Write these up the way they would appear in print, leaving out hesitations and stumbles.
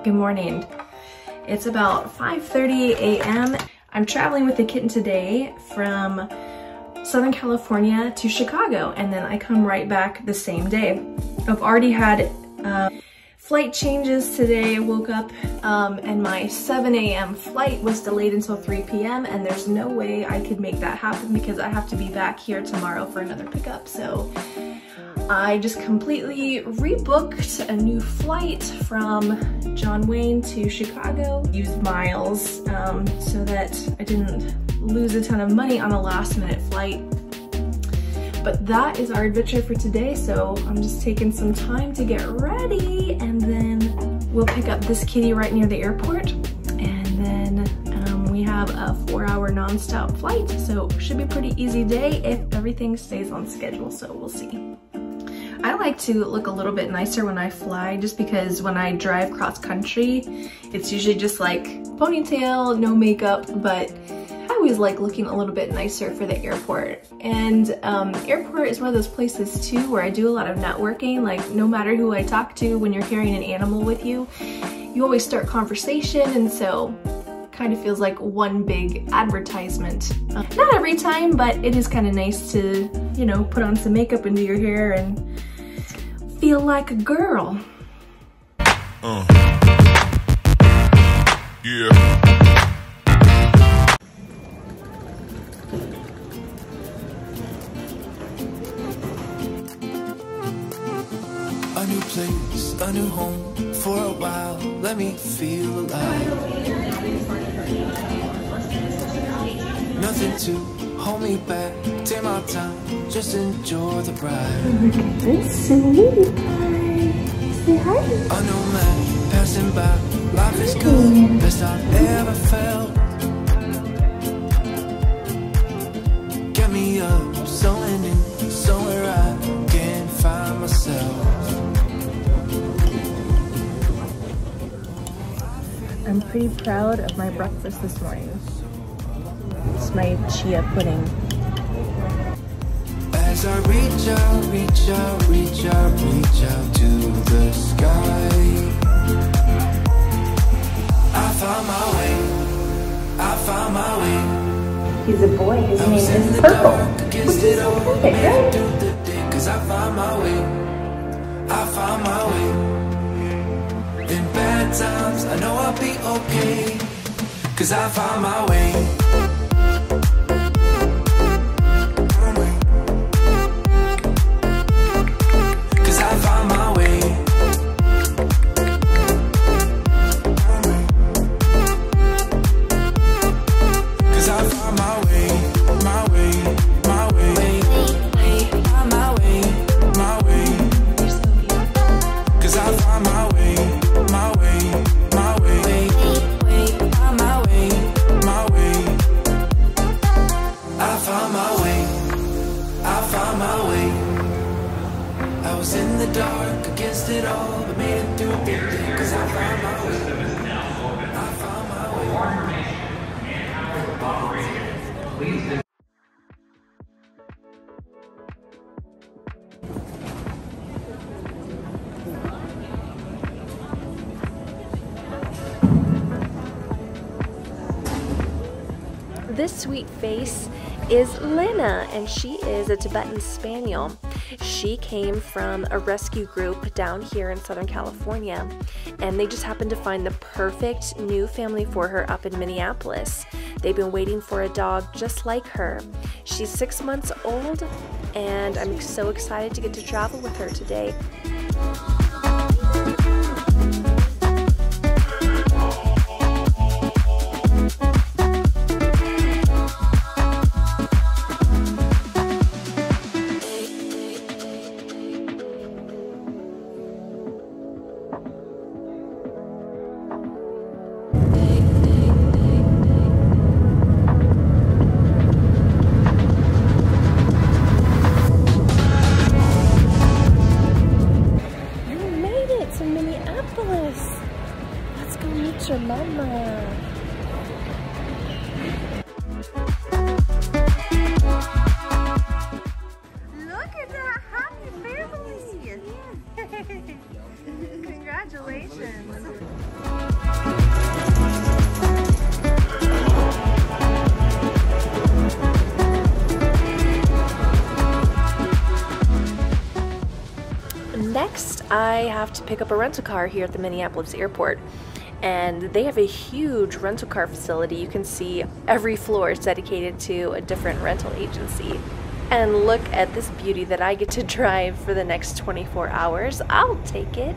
Good morning. It's about 5:30 a.m. I'm traveling with the kitten today from Southern California to Chicago, and then I come right back the same day. I've already had flight changes today. I woke up and my 7 a.m. flight was delayed until 3 p.m. and there's no way I could make that happen because I have to be back here tomorrow for another pickup. So I just completely rebooked a new flight from John Wayne to Chicago. Used miles so that I didn't lose a ton of money on a last minute flight. But that is our adventure for today, so I'm just taking some time to get ready, and then we'll pick up this kitty right near the airport, and then we have a 4-hour non-stop flight, so it should be a pretty easy day if everything stays on schedule, so we'll see. I like to look a little bit nicer when I fly, just because when I drive cross country, it's usually just like ponytail, no makeup, but I always like looking a little bit nicer for the airport. And airport is one of those places too where I do a lot of networking. Like, no matter who I talk to, when you're carrying an animal with you, you always start conversation, and so kind of feels like one big advertisement. Not every time, but it is kind of nice to, you know, put on some makeup and do your hair and feel like a girl. Yeah. A new place, a new home, for a while, let me feel alive. Nothing to hold me back, take my time, just enjoy the ride. Look at this sweetie pie. Say hi. A new man passing by, life is good, best I've ever felt. Get me up, somewhere new, somewhere I can find myself. I'm pretty proud of my breakfast this morning. It's my chia pudding. As I reach out, reach out, reach out, reach out to the sky, I found my way, I found my way. He's a boy, his name is Purple, which is so perfect, right? Cause I found my way, I found my way. In bad times, I know I'll be okay, cause I found my way. Cause I found my way. Cause I found my way, my way, my way. Found my way, my way. Cause I found my way. My way, my way, found my way, my way. I found my way, I found my way. I was in the dark against it all, but made it through it, cause I found my way. I found my way. This sweet face is Lena, and she is a Tibetan Spaniel. She came from a rescue group down here in Southern California, and they just happened to find the perfect new family for her up in Minneapolis. They've been waiting for a dog just like her. She's 6 months old, and I'm so excited to get to travel with her today. Minneapolis. Let's go meet your mama. Look at that happy family. Congratulations. Congratulations. Next, I have to pick up a rental car here at the Minneapolis airport. And they have a huge rental car facility. You can see every floor is dedicated to a different rental agency. And look at this beauty that I get to drive for the next 24 hours. I'll take it.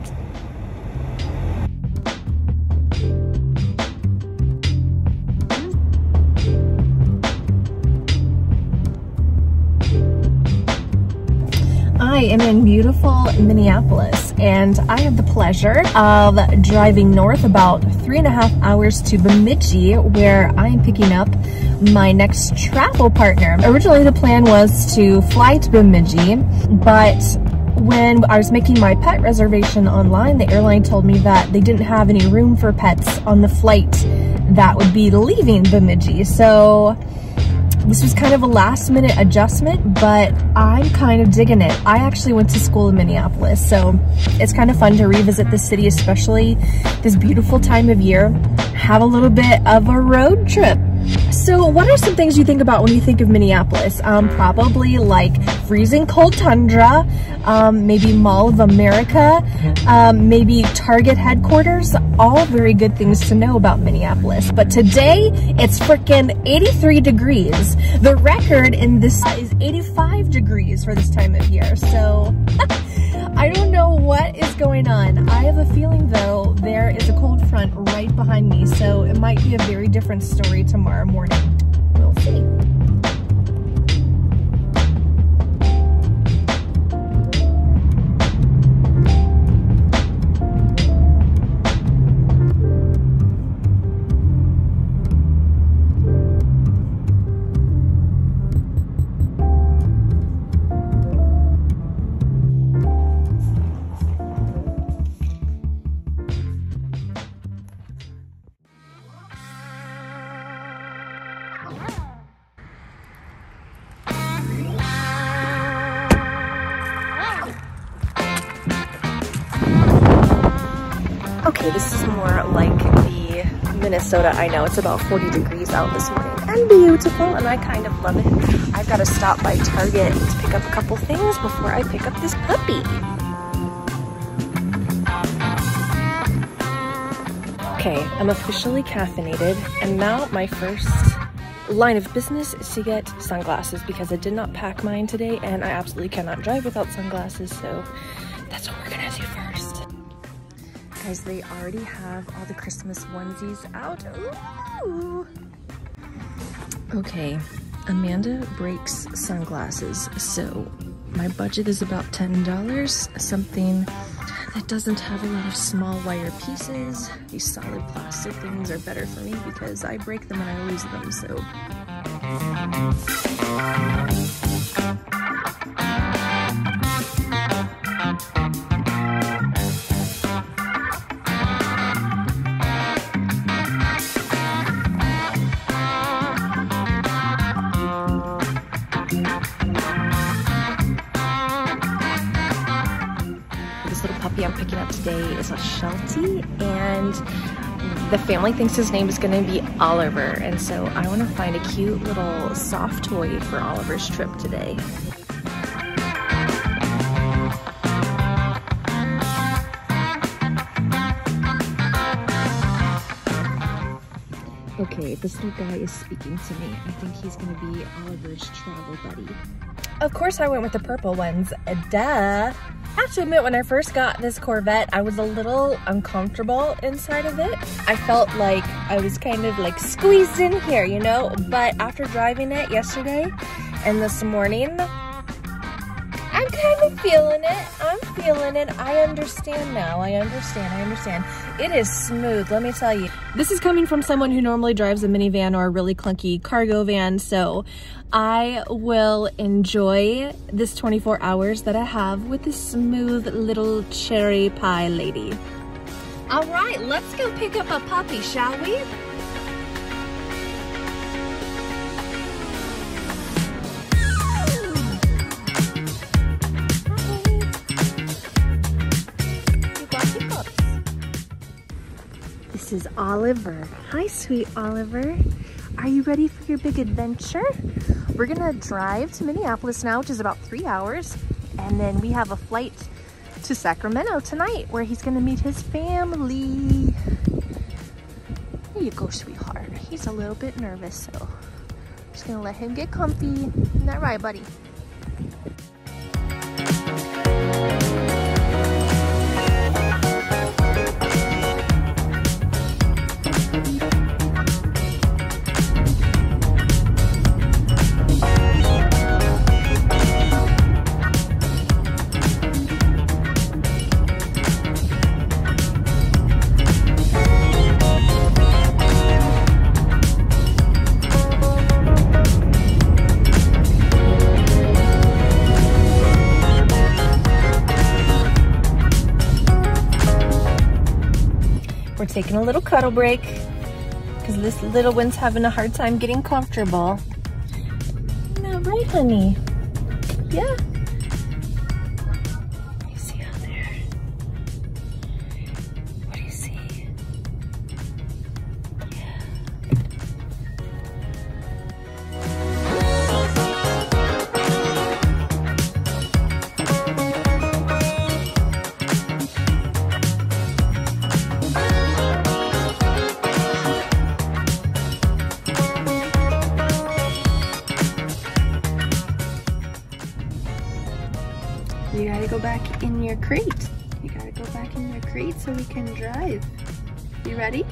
I am in beautiful Minneapolis, and I have the pleasure of driving north about 3.5 hours to Bemidji, where I am picking up my next travel partner. Originally the plan was to fly to Bemidji, but when I was making my pet reservation online, the airline told me that they didn't have any room for pets on the flight that would be leaving Bemidji. So this was kind of a last minute adjustment, but I'm kind of digging it. I actually went to school in Minneapolis, so it's kind of fun to revisit the city, especially this beautiful time of year. Have a little bit of a road trip. So what are some things you think about when you think of Minneapolis? Probably like freezing cold tundra, maybe Mall of America, maybe Target headquarters. All very good things to know about Minneapolis. But today it's freaking 83 degrees. The record in this is 85 degrees for this time of year. So I don't know what is going on. I have a feeling though there is a cold front right behind me, so it might be a very different story tomorrow morning. We'll see. Okay, this is more like the Minnesota I know. It's about 40 degrees out this morning and beautiful, and I kind of love it. I've got to stop by Target to pick up a couple things before I pick up this puppy. Okay, I'm officially caffeinated, and now my first line of business is to get sunglasses because I did not pack mine today and I absolutely cannot drive without sunglasses, so that's what we're gonna do first. Guys, they already have all the Christmas onesies out. Ooh. Okay, Amanda breaks sunglasses, so my budget is about $10, something that doesn't have a lot of small wire pieces. These solid plastic things are better for me because I break them and I lose them, so. I'm picking up today is a Sheltie, and the family thinks his name is going to be Oliver, and so I want to find a cute little soft toy for Oliver's trip today. Okay, this little guy is speaking to me. I think he's going to be Oliver's travel buddy. Of course I went with the purple ones, duh. I have to admit, when I first got this Corvette, I was a little uncomfortable inside of it. I felt like I was kind of like squeezed in here, you know? But after driving it yesterday and this morning, I'm kind of feeling it. I'm feeling it. I understand now. I understand. It is smooth, let me tell you. This is coming from someone who normally drives a minivan or a really clunky cargo van, so I will enjoy this 24 hours that I have with this smooth little cherry pie lady. All right, let's go pick up a puppy, shall we? This is Oliver. Hi, sweet Oliver. Are you ready for your big adventure? We're gonna drive to Minneapolis now, which is about 3 hours. And then we have a flight to Sacramento tonight where he's gonna meet his family. There you go, sweetheart. He's a little bit nervous, so I'm just gonna let him get comfy. Isn't that right, buddy? We're taking a little cuddle break because this little one's having a hard time getting comfortable. Isn't that right, honey? Yeah. What do you see out there? What do you see? Yeah. You gotta go back in your crate. You gotta go back in your crate so we can drive. You ready?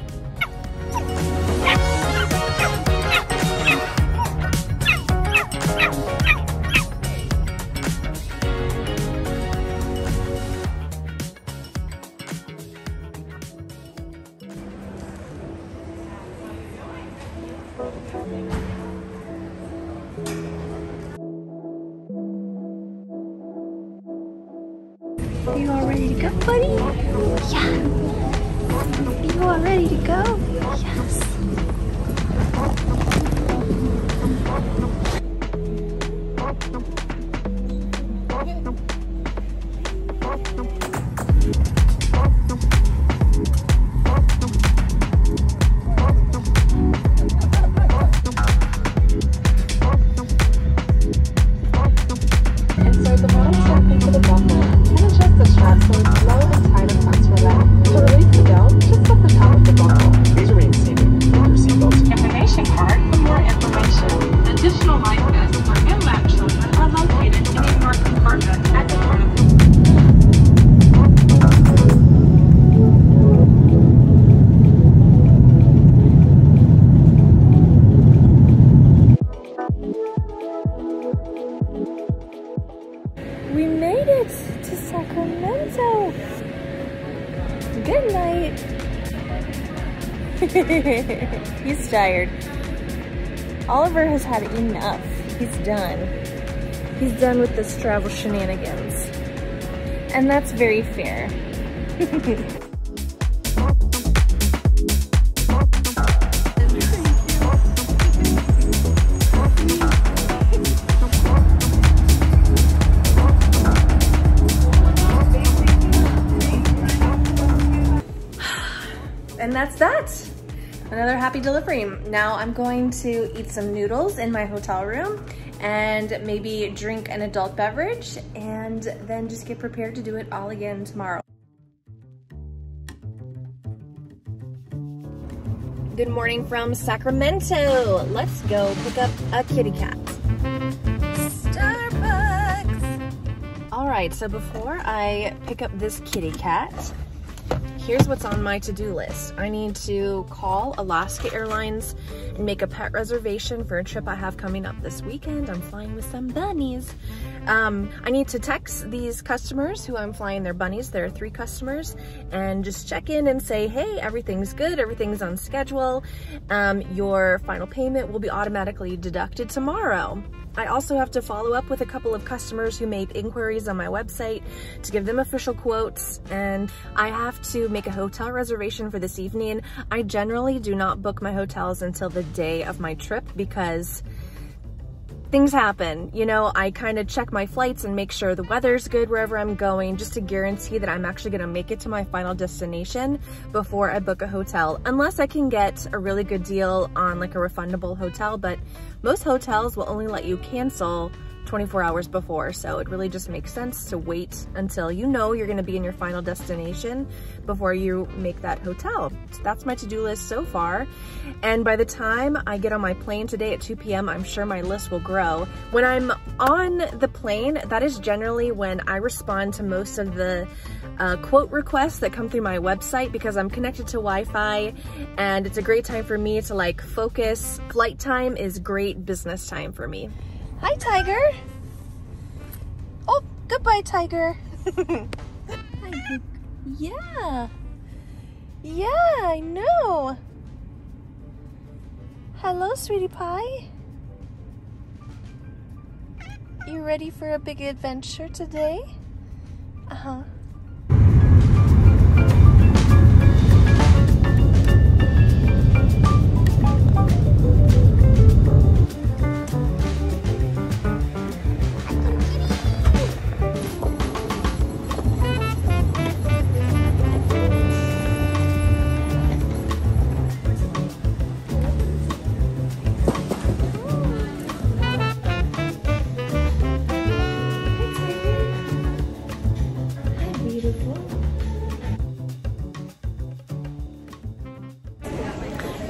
Are you all ready to go, buddy? Yeah. Are you all ready to go? Yes. Insert the bottom strap into the buckle and adjust the strap so it's low and tight and flex for that. To release the belt, just at the top of the buckle. Please remain seated with your seatbelt. Information card for more information. Additional life vests for in-lap children are located in a dark compartment at the front of the We made it to Sacramento. Good night. He's tired. Oliver has had enough. He's done. He's done with this travel shenanigans. And that's very fair. And that's that. Another happy delivery. Now I'm going to eat some noodles in my hotel room and maybe drink an adult beverage and then just get prepared to do it all again tomorrow. Good morning from Sacramento. Let's go pick up a kitty cat. Starbucks. All right, so before I pick up this kitty cat, here's what's on my to-do list. I need to call Alaska Airlines and make a pet reservation for a trip I have coming up this weekend. I'm flying with some bunnies. I need to text these customers who I'm flying their bunnies. There are 3 customers, and just check in and say, hey, everything's good, everything's on schedule. Your final payment will be automatically deducted tomorrow. I also have to follow up with a couple of customers who made inquiries on my website to give them official quotes, and I have to make a hotel reservation for this evening. I generally do not book my hotels until the day of my trip because things happen. You know, I kind of check my flights and make sure the weather's good wherever I'm going, just to guarantee that I'm actually gonna make it to my final destination before I book a hotel, unless I can get a really good deal on like a refundable hotel. But most hotels will only let you cancel 24 hours before, so it really just makes sense to wait until you know you're gonna be in your final destination before you make that hotel. So that's my to-do list so far, and by the time I get on my plane today at 2 p.m. I'm sure my list will grow. When I'm on the plane, that is generally when I respond to most of the quote requests that come through my website, because I'm connected to Wi-Fi and it's a great time for me to like focus. Flight time is great business time for me. Hi, Tiger. Oh, goodbye, Tiger. Hi. Yeah. Yeah, I know. Hello, sweetie pie. You ready for a big adventure today? Uh-huh.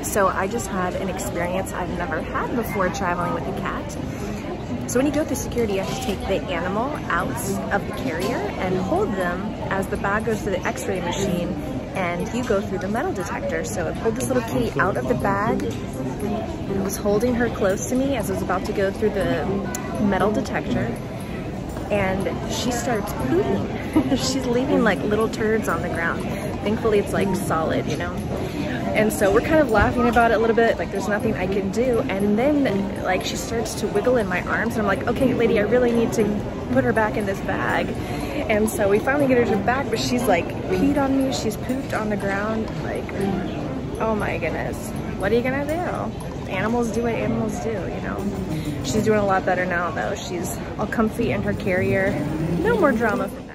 So I just had an experience I've never had before traveling with a cat. So when you go through security, you have to take the animal out of the carrier and hold them as the bag goes through the x-ray machine and you go through the metal detector. So I pulled this little kitty out of the bag, was holding her close to me as I was about to go through the metal detector, and she starts pooping. She's leaving like little turds on the ground. Thankfully it's like solid, you know. And so we're kind of laughing about it a little bit, like there's nothing I can do. And then like she starts to wiggle in my arms and I'm like, okay lady, I really need to put her back in this bag. And so we finally get her to back, but she's like peed on me, she's pooped on the ground. Like, oh my goodness, what are you gonna do? Animals do what animals do, you know. She's doing a lot better now though. She's all comfy in her carrier. No more drama from now.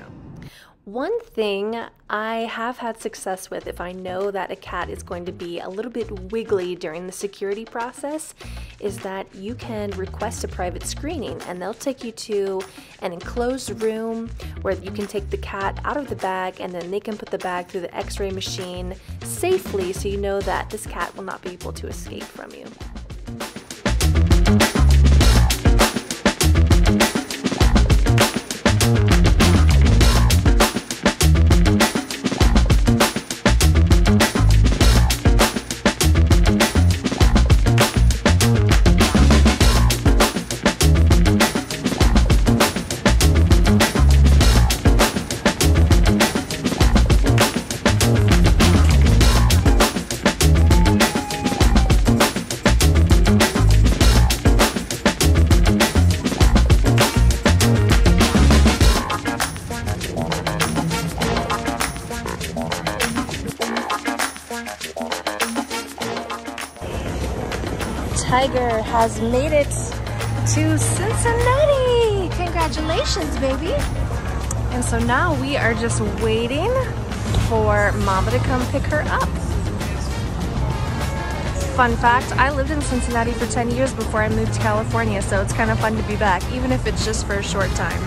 One thing I have had success with, if I know that a cat is going to be a little bit wiggly during the security process, is that you can request a private screening and they'll take you to an enclosed room where you can take the cat out of the bag and then they can put the bag through the x-ray machine safely, so you know that this cat will not be able to escape from you. Tiger has made it to Cincinnati. Congratulations, baby. And so now we are just waiting for Mama to come pick her up. Fun fact, I lived in Cincinnati for 10 years before I moved to California, so it's kind of fun to be back, even if it's just for a short time.